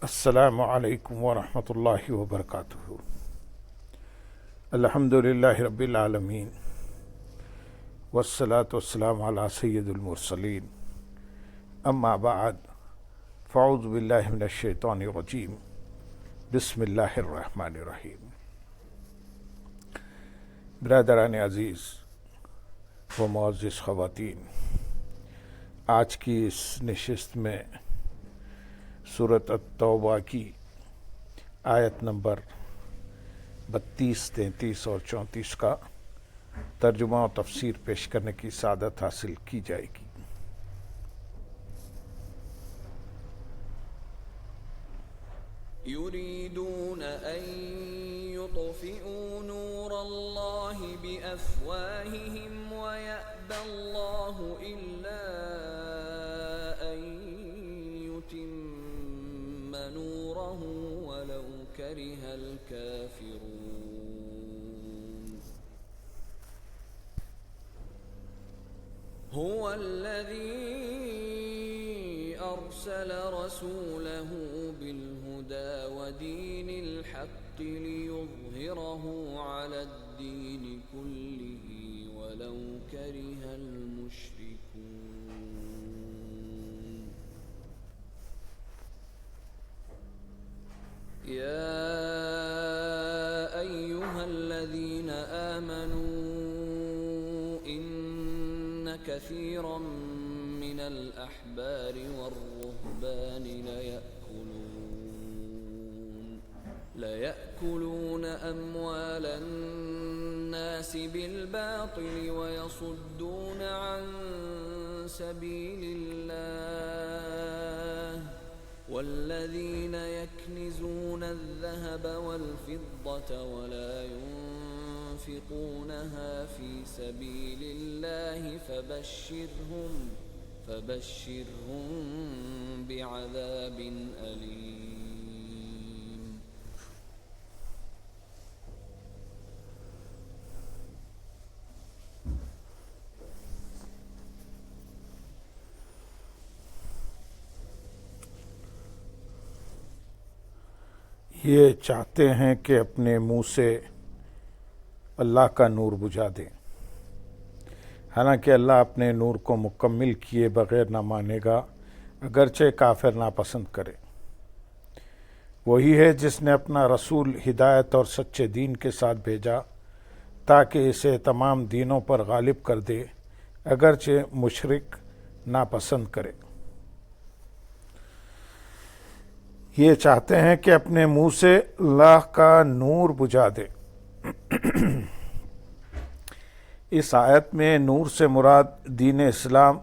السلام علیکم ورحمۃ اللہ وبرکاتہ۔ الحمد للہ رب العالمین والصلاة والسلام علی سید المرسلین، اما بعد فاعوذ باللہ من الشیطان الرجیم، بسم اللہ الرحمن الرحیم۔ برادران عزیز و معزز خواتین، آج کی اس نشست میں سورۃ التوبہ کی آیت نمبر 32، 33 اور 34 کا ترجمہ و تفسیر پیش کرنے کی سعادت حاصل کی جائے گی۔ يريدون أن يطفئوا نور الله بأفواههم ويأبى الله إلا أن يتم نوره ولو كره الكافرون هو الذي أرسل رسوله بالهدى ودين الحق ليظهره على الدين كله ولو كره المشركون يا أيها الذين آمنوا إن كثيرا من الأحبار والرهبان ليأكلون أموال الناس بالباطل ويصدون عن سبيل الله والذين يكنزون الذهب والفضة ولا ينفقونها في سبيل الله فبشرهم بعذاب أليم۔ یہ چاہتے ہیں کہ اپنے منہ سے اللہ کا نور بجھا دیں، حالانکہ اللہ اپنے نور کو مکمل کیے بغیر نہ مانے گا، اگرچہ کافر ناپسند کرے۔ وہی ہے جس نے اپنا رسول ہدایت اور سچے دین کے ساتھ بھیجا تاکہ اسے تمام دینوں پر غالب کر دے، اگرچہ مشرک ناپسند کرے۔ یہ چاہتے ہیں کہ اپنے منہ سے اللہ کا نور بجھا دے۔ اس آیت میں نور سے مراد دین اسلام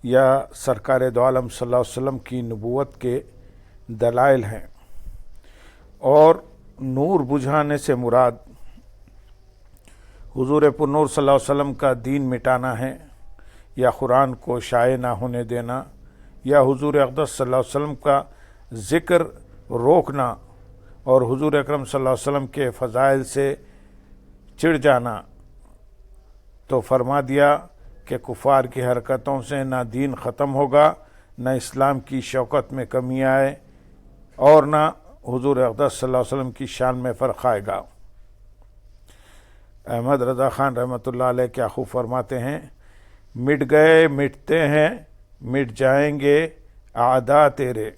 یا سرکار دو عالم صلی اللہ علیہ وسلم کی نبوت کے دلائل ہیں، اور نور بجھانے سے مراد حضور پرنور صلی اللہ علیہ وسلم کا دین مٹانا ہے، یا قرآن کو شائع نہ ہونے دینا، یا حضور اقدس صلی اللہ علیہ وسلم کا ذکر روکنا اور حضور اکرم صلی اللہ علیہ وسلم کے فضائل سے چڑ جانا۔ تو فرما دیا کہ کفار کی حرکتوں سے نہ دین ختم ہوگا، نہ اسلام کی شوکت میں کمی آئے، اور نہ حضور اقدس صلی اللہ علیہ وسلم کی شان میں فرق آئے گا۔ احمد رضا خان رحمۃ اللہ علیہ کیا خوب فرماتے ہیں، مٹ گئے مٹتے ہیں، مٹ جائیں گے اعداء تیرے،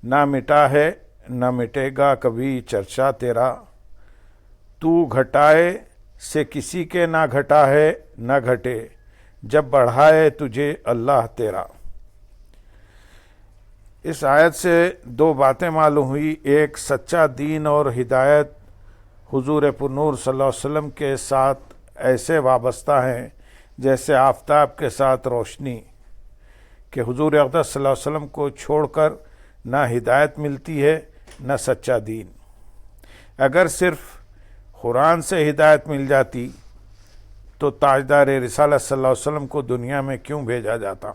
نہ مٹا ہے نہ مٹے گا کبھی چرچا تیرا، تو گھٹائے سے کسی کے نہ گھٹا ہے نہ گھٹے، جب بڑھائے تجھے اللہ تیرا۔ اس آیت سے دو باتیں معلوم ہوئی، ایک سچا دین اور ہدایت حضور پرنور صلی اللہ علیہ وسلم کے ساتھ ایسے وابستہ ہیں جیسے آفتاب کے ساتھ روشنی، کہ حضور اقدس صلی اللہ علیہ وسلم کو چھوڑ کر نہ ہدایت ملتی ہے نہ سچا دین۔ اگر صرف قرآن سے ہدایت مل جاتی تو تاجدار رسالت صلی اللہ علیہ وسلم کو دنیا میں کیوں بھیجا جاتا؟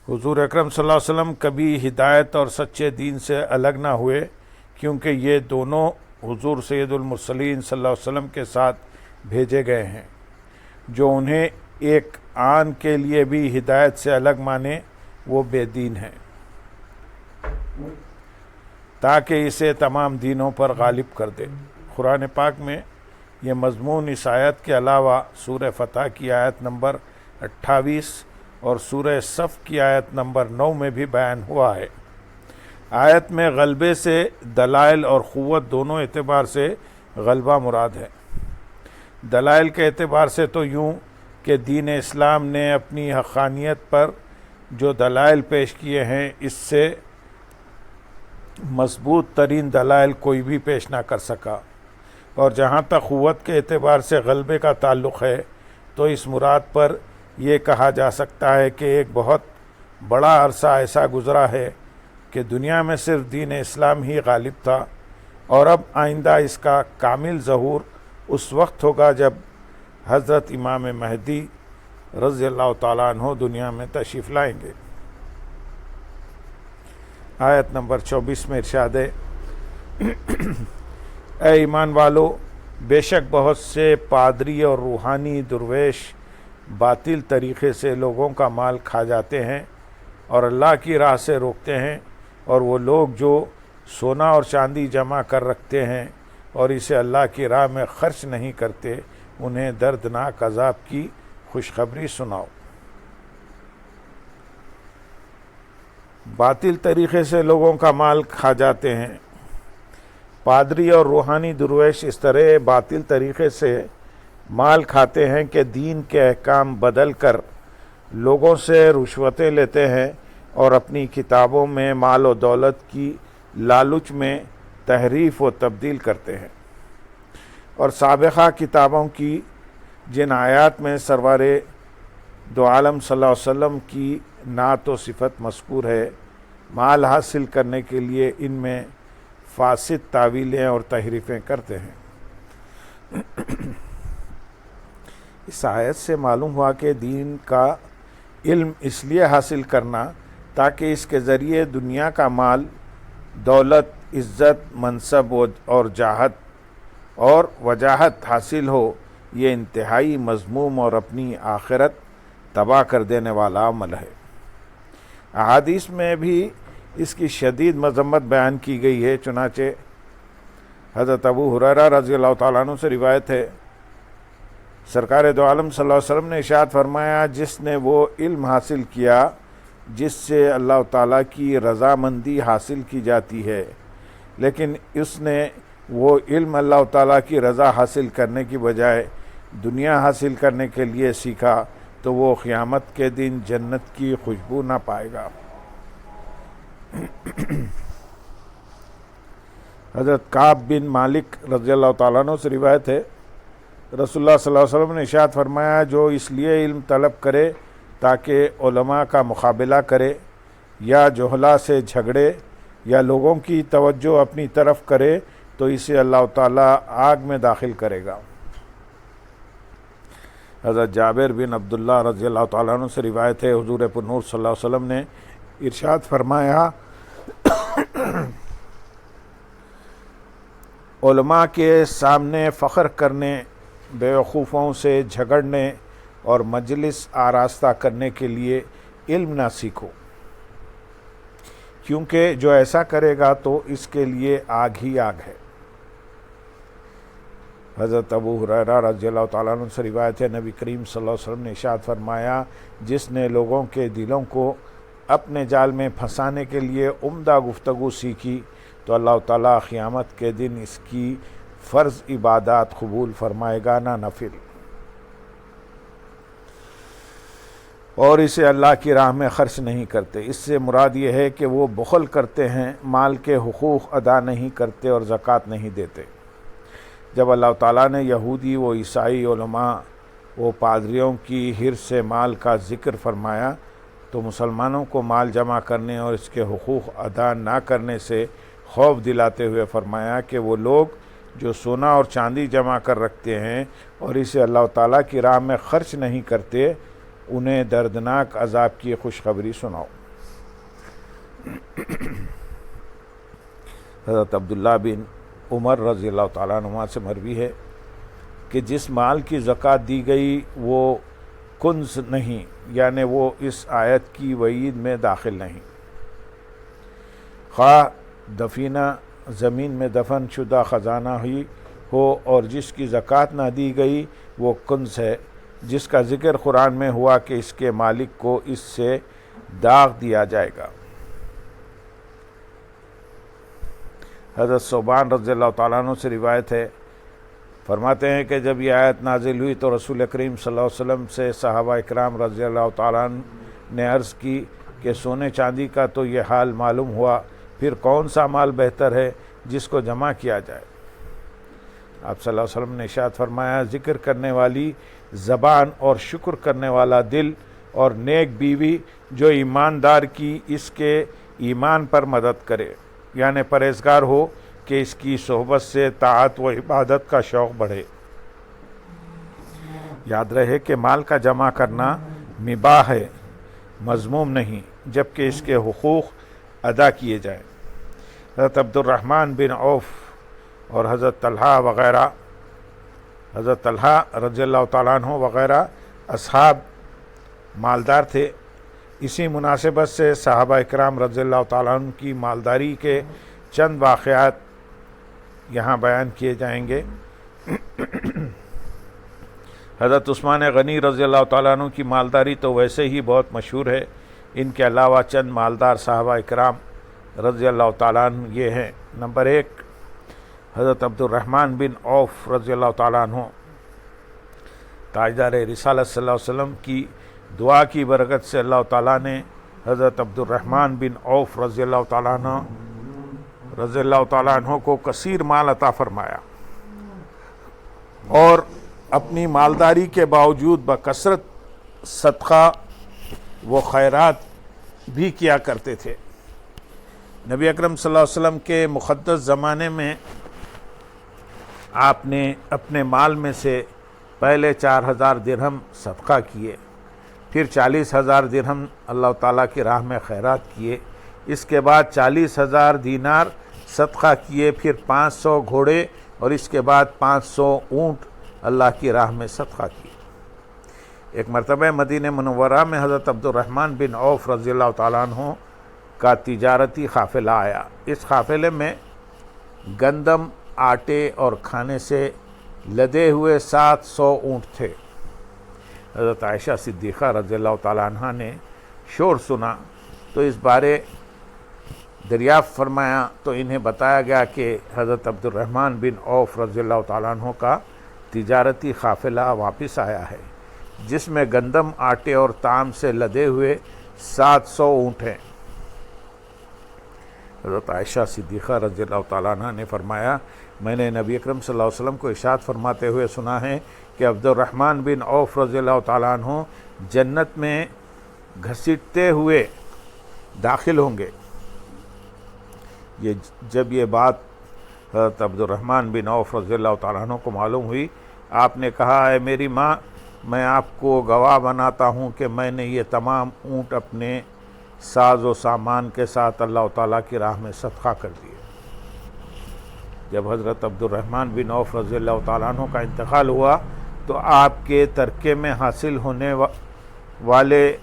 حضور اکرم صلی اللہ علیہ وسلم کبھی ہدایت اور سچے دین سے الگ نہ ہوئے، کیونکہ یہ دونوں حضور سید المرسلین صلی اللہ علیہ وسلم کے ساتھ بھیجے گئے ہیں، جو انہیں ایک آن کے لیے بھی ہدایت سے الگ مانے وہ بے دین ہے، تاکہ اسے تمام دینوں پر غالب کر دے۔ قرآن پاک میں یہ مضمون اس آیت کے علاوہ سورہ فتح کی آیت نمبر 28 اور سورہ صف کی آیت نمبر 9 میں بھی بیان ہوا ہے۔ آیت میں غلبے سے دلائل اور قوت دونوں اعتبار سے غلبہ مراد ہے۔ دلائل کے اعتبار سے تو یوں کہ دین اسلام نے اپنی حقانیت پر جو دلائل پیش کیے ہیں اس سے مضبوط ترین دلائل کوئی بھی پیش نہ کر سکا، اور جہاں تک قوت کے اعتبار سے غلبے کا تعلق ہے تو اس مراد پر یہ کہا جا سکتا ہے کہ ایک بہت بڑا عرصہ ایسا گزرا ہے کہ دنیا میں صرف دین اسلام ہی غالب تھا، اور اب آئندہ اس کا کامل ظہور اس وقت ہوگا جب حضرت امام مہدی رضی اللہ تعالیٰ عنہ دنیا میں تشریف لائیں گے۔ آیت نمبر 24 میں ارشاد ہے، اے ایمان والو، بے شک بہت سے پادری اور روحانی درویش باطل طریقے سے لوگوں کا مال کھا جاتے ہیں اور اللہ کی راہ سے روکتے ہیں، اور وہ لوگ جو سونا اور چاندی جمع کر رکھتے ہیں اور اسے اللہ کی راہ میں خرچ نہیں کرتے، انہیں دردناک عذاب کی خوشخبری سناؤ۔ باطل طریقے سے لوگوں کا مال کھا جاتے ہیں۔ پادری اور روحانی درویش اس طرح باطل طریقے سے مال کھاتے ہیں کہ دین کے احکام بدل کر لوگوں سے رشوتیں لیتے ہیں اور اپنی کتابوں میں مال و دولت کی لالچ میں تحریف و تبدیل کرتے ہیں، اور سابقہ کتابوں کی جن آیات میں سرور دو عالم صلی اللہ علیہ وسلم کی نعت و صفت مذکور ہے، مال حاصل کرنے کے لیے ان میں فاسد تعویلیں اور تحریفیں کرتے ہیں۔ اس آیت سے معلوم ہوا کہ دین کا علم اس لیے حاصل کرنا تاکہ اس کے ذریعے دنیا کا مال، دولت، عزت، منصب اور جاہت اور وجاہت حاصل ہو، یہ انتہائی مذموم اور اپنی آخرت تباہ کر دینے والا عمل ہے۔ احادیث میں بھی اس کی شدید مذمت بیان کی گئی ہے، چنانچہ حضرت ابو ہریرہ رضی اللہ تعالیٰ عنہ سے روایت ہے، سرکار دو عالم صلی اللہ علیہ وسلم نے ارشاد فرمایا، جس نے وہ علم حاصل کیا جس سے اللہ تعالیٰ کی رضامندی حاصل کی جاتی ہے، لیکن اس نے وہ علم اللہ تعالیٰ کی رضا حاصل کرنے کی بجائے دنیا حاصل کرنے کے لیے سیکھا، تو وہ قیامت کے دن جنت کی خوشبو نہ پائے گا۔ حضرت کعب بن مالک رضی اللہ تعالیٰ عنہ سے روایت ہے، رسول اللہ صلی اللہ علیہ وسلم نے ارشاد فرمایا، جو اس لیے علم طلب کرے تاکہ علماء کا مقابلہ کرے یا جہلا سے جھگڑے یا لوگوں کی توجہ اپنی طرف کرے، تو اسے اللہ تعالیٰ آگ میں داخل کرے گا۔ حضرت جابر بن عبداللہ رضی اللہ تعالیٰ عنہ سے روایت ہے، حضور پر نور صلی اللہ علیہ وسلم نے ارشاد فرمایا، علماء کے سامنے فخر کرنے، بیوقوفوں سے جھگڑنے اور مجلس آراستہ کرنے کے لیے علم نہ سیکھو، کیونکہ جو ایسا کرے گا تو اس کے لیے آگ ہی آگ ہے۔ حضرت ابو ہریرہ رضی اللہ تعالیٰ عنہ سے روایت ہے، نبی کریم صلی اللہ علیہ وسلم نے ارشاد فرمایا، جس نے لوگوں کے دلوں کو اپنے جال میں پھنسانے کے لیے عمدہ گفتگو سیکھی تو اللہ تعالیٰ قیامت کے دن اس کی فرض عبادات قبول فرمائے گا، نہ نفل، اور اسے اللہ کی راہ میں خرچ نہیں کرتے۔ اس سے مراد یہ ہے کہ وہ بخل کرتے ہیں، مال کے حقوق ادا نہیں کرتے اور زکوٰۃ نہیں دیتے۔ جب اللہ تعالیٰ نے یہودی و عیسائی علماء و پادریوں کی حرص سے مال کا ذکر فرمایا تو مسلمانوں کو مال جمع کرنے اور اس کے حقوق ادا نہ کرنے سے خوف دلاتے ہوئے فرمایا کہ وہ لوگ جو سونا اور چاندی جمع کر رکھتے ہیں اور اسے اللہ تعالیٰ کی راہ میں خرچ نہیں کرتے، انہیں دردناک عذاب کی خوشخبری سناؤ۔ حضرت عبداللہ بن عمر رضی اللہ تعالیٰ عنہ سے مروی ہے کہ جس مال کی زکوٰۃ دی گئی وہ کنز نہیں، یعنی وہ اس آیت کی وعید میں داخل نہیں۔ خواہ دفینہ زمین میں دفن شدہ خزانہ ہی ہو اور جس کی زکوٰۃ نہ دی گئی وہ کنز ہے، جس کا ذکر قرآن میں ہوا کہ اس کے مالک کو اس سے داغ دیا جائے گا۔ حضرت ثوبان رضی اللہ تعالیٰ عنہ سے روایت ہے، فرماتے ہیں کہ جب یہ آیت نازل ہوئی تو رسول کریم صلی اللہ علیہ وسلم سے صحابہ اکرام رضی اللہ تعالیٰ عنہ نے عرض کی کہ سونے چاندی کا تو یہ حال معلوم ہوا، پھر کون سا مال بہتر ہے جس کو جمع کیا جائے؟ آپ صلی اللہ علیہ وسلم نے ارشاد فرمایا، ذکر کرنے والی زبان اور شکر کرنے والا دل اور نیک بیوی جو ایماندار کی اس کے ایمان پر مدد کرے، یعنی پرہیزگار ہو کہ اس کی صحبت سے طاعت و عبادت کا شوق بڑھے۔ یاد رہے کہ مال کا جمع کرنا مباح ہے، مذموم نہیں، جبکہ اس کے حقوق ادا کیے جائیں۔ حضرت عبد الرحمن بن عوف اور حضرت طلحہ رضی اللہ تعالیٰ عنہ وغیرہ اصحاب مالدار تھے۔ اسی مناسبت سے صحابہ اکرام رضی اللہ تعالیٰ عنہ کی مالداری کے چند واقعات یہاں بیان کیے جائیں گے۔ حضرت عثمان غنی رضی اللہ تعالیٰ عنہ کی مالداری تو ویسے ہی بہت مشہور ہے، ان کے علاوہ چند مالدار صحابہ اکرام رضی اللہ تعالیٰ عنہ یہ ہیں۔ نمبر 1، حضرت عبد الرحمن بن عوف رضی اللہ تعالیٰ عنہ، تاجدار رسالت صلی اللہ علیہ وسلم کی دعا کی برکت سے اللہ تعالیٰ نے حضرت عبد الرحمن بن عوف رضی اللہ تعالیٰ عنہ کو کثیر مال عطا فرمایا، اور اپنی مالداری کے باوجود بکثرت صدقہ و خیرات بھی کیا کرتے تھے۔ نبی اکرم صلی اللہ علیہ وسلم کے مقدس زمانے میں آپ نے اپنے مال میں سے پہلے 4000 درہم صدقہ کیے، پھر 40,000 درہم اللہ تعالیٰ کی راہ میں خیرات کیے، اس کے بعد 40,000 دینار صدقہ کیے، پھر 500 گھوڑے اور اس کے بعد 500 اونٹ اللہ کی راہ میں صدقہ کیے۔ ایک مرتبہ مدینہ منورہ میں حضرت عبد الرحمن بن عوف رضی اللہ تعالیٰ عنہ کا تجارتی قافلہ آیا۔ اس قافلے میں گندم، آٹے اور کھانے سے لدے ہوئے 700 اونٹ تھے۔ حضرت عائشہ صدیقہ رضی اللہ تعالیٰ عنہ نے شور سنا تو اس بارے دریافت فرمایا تو انہیں بتایا گیا کہ حضرت عبد الرحمن بن عوف رضی اللہ تعالیٰ عنہ کا تجارتی قافلہ واپس آیا ہے، جس میں گندم، آٹے اور تام سے لدے ہوئے 700 اونٹ ہیں۔ حضرت عائشہ صدیقہ رضی اللہ تعالیٰ عنہ نے فرمایا، میں نے نبی اکرم صلی اللہ علیہ وسلم کو ارشاد فرماتے ہوئے سنا ہے کہ عبد الرحمن بن عوف رضی اللہ تعالیٰ عنہ جنت میں گھسیٹتے ہوئے داخل ہوں گے۔ جب یہ بات حضرت عبد الرحمن بن عوف رضی اللہ تعالیٰ عنہ کو معلوم ہوئی، آپ نے کہا، اے میری ماں، میں آپ کو گواہ بناتا ہوں کہ میں نے یہ تمام اونٹ اپنے ساز و سامان کے ساتھ اللہ تعالیٰ کی راہ میں صدقہ کر دیے۔ جب حضرت عبد الرحمن بن عوف رضی اللہ تعالیٰ عنہ کا انتقال ہوا تو آپ کے ترکے میں حاصل ہونے والے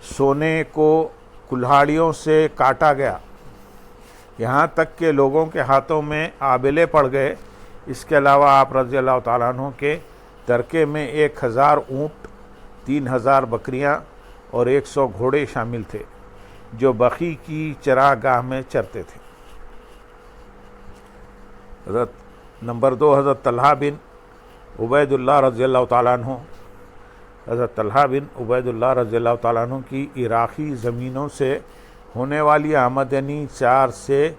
سونے کو کلہاڑیوں سے کاٹا گیا، یہاں تک کہ لوگوں کے ہاتھوں میں آبلے پڑ گئے۔ اس کے علاوہ آپ رضی اللہ تعالیٰ عنہ کے ترکے میں 1000 اونٹ، 3000 بکریاں اور 100 گھوڑے شامل تھے جو بقی کی چراگاہ میں چرتے تھے۔ نمبر 2، حضرت طلحہ بن عبید اللہ رضی اللہ تعالیٰ عنہ۔ حضرت طلحہ بن عبید اللہ رضی اللہ تعالیٰ عنہ کی عراقی زمینوں سے ہونے والی آمدنی 4 سے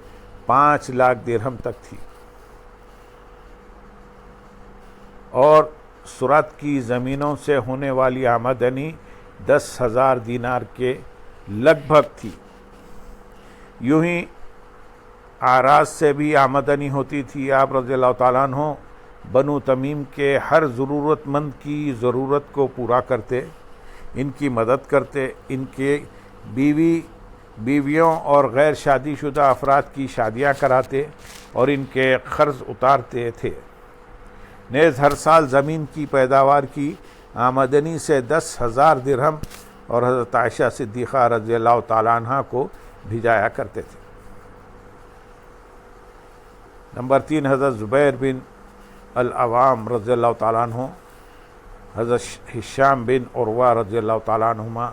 5 لاکھ درہم تک تھی، اور سرات کی زمینوں سے ہونے والی آمدنی 10,000 دینار کے لگ بھگ تھی۔ یوں ہی اعراض سے بھی آمدنی ہوتی تھی۔ آپ رضی اللہ تعالیٰ عنہ بنو تمیم کے ہر ضرورت مند کی ضرورت کو پورا کرتے، ان کی مدد کرتے، ان کے بیویوں اور غیر شادی شدہ افراد کی شادیاں کراتے اور ان کے قرض اتارتے تھے۔ نیز ہر سال زمین کی پیداوار کی آمدنی سے 10,000 درہم اور حضرت عائشہ صدیقہ رضی اللہ تعالیٰ عنہ کو بھیجایا کرتے تھے۔ نمبر 3، حضرت زبیر بن العوام رضی اللہ تعالیٰ عنہ، حضرت ہشام بن عروہ رضی اللہ تعالیٰ عنہما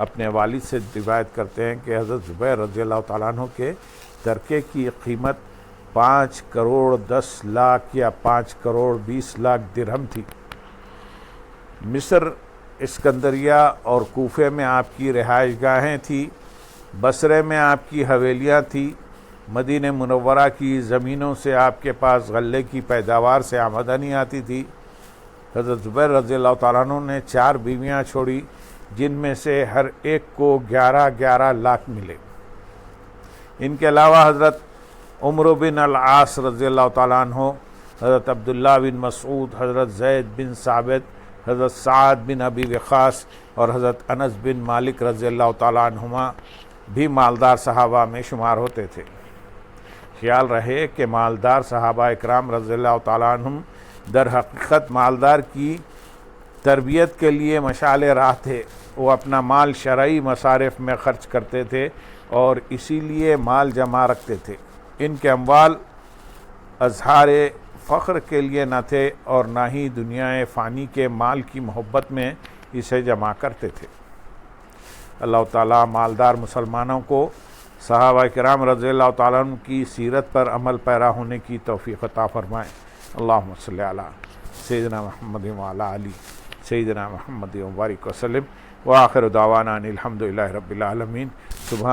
اپنے والد سے روایت کرتے ہیں کہ حضرت زبیر رضی اللہ تعالیٰ عنہ کے ترکے کی قیمت 5 کروڑ 10 لاکھ یا 5 کروڑ 20 لاکھ درہم تھی۔ مصر، اسکندریہ اور کوفے میں آپ کی رہائش گاہیں تھیں، بصرے میں آپ کی حویلیاں تھیں، مدینہ منورہ کی زمینوں سے آپ کے پاس غلے کی پیداوار سے آمدنی آتی تھی۔ حضرت زبیر رضی اللہ تعالیٰ عنہ نے 4 بیویاں چھوڑی، جن میں سے ہر ایک کو 11 لاکھ ملے۔ ان کے علاوہ حضرت عمرو بن العاص رضی اللہ تعالیٰ عنہ، حضرت عبداللہ بن مسعود، حضرت زید بن ثابت، حضرت سعد بن ابی وقاص اور حضرت انس بن مالک رضی اللہ تعالیٰ عنہما بھی مالدار صحابہ میں شمار ہوتے تھے۔ خیال رہے کہ مالدار صحابہ اکرام رضی اللہ تعالیٰ عنہم در حقیقت مالدار کی تربیت کے لیے مشعل راہ تھے۔ وہ اپنا مال شرعی مصارف میں خرچ کرتے تھے اور اسی لیے مال جمع رکھتے تھے۔ ان کے اموال اظہار فخر کے لیے نہ تھے اور نہ ہی دنیا فانی کے مال کی محبت میں اسے جمع کرتے تھے۔ اللہ تعالیٰ مالدار مسلمانوں کو صحابہ کرام رضی اللہ تعالیٰ عنہ کی سیرت پر عمل پیرا ہونے کی توفیق عطا فرمائے۔ اللہم صلی علی سیدنا محمد وعلی آلہ سیدنا محمد وبارک وسلم، وآخر دعوانا ان الحمد للہ رب العالمین۔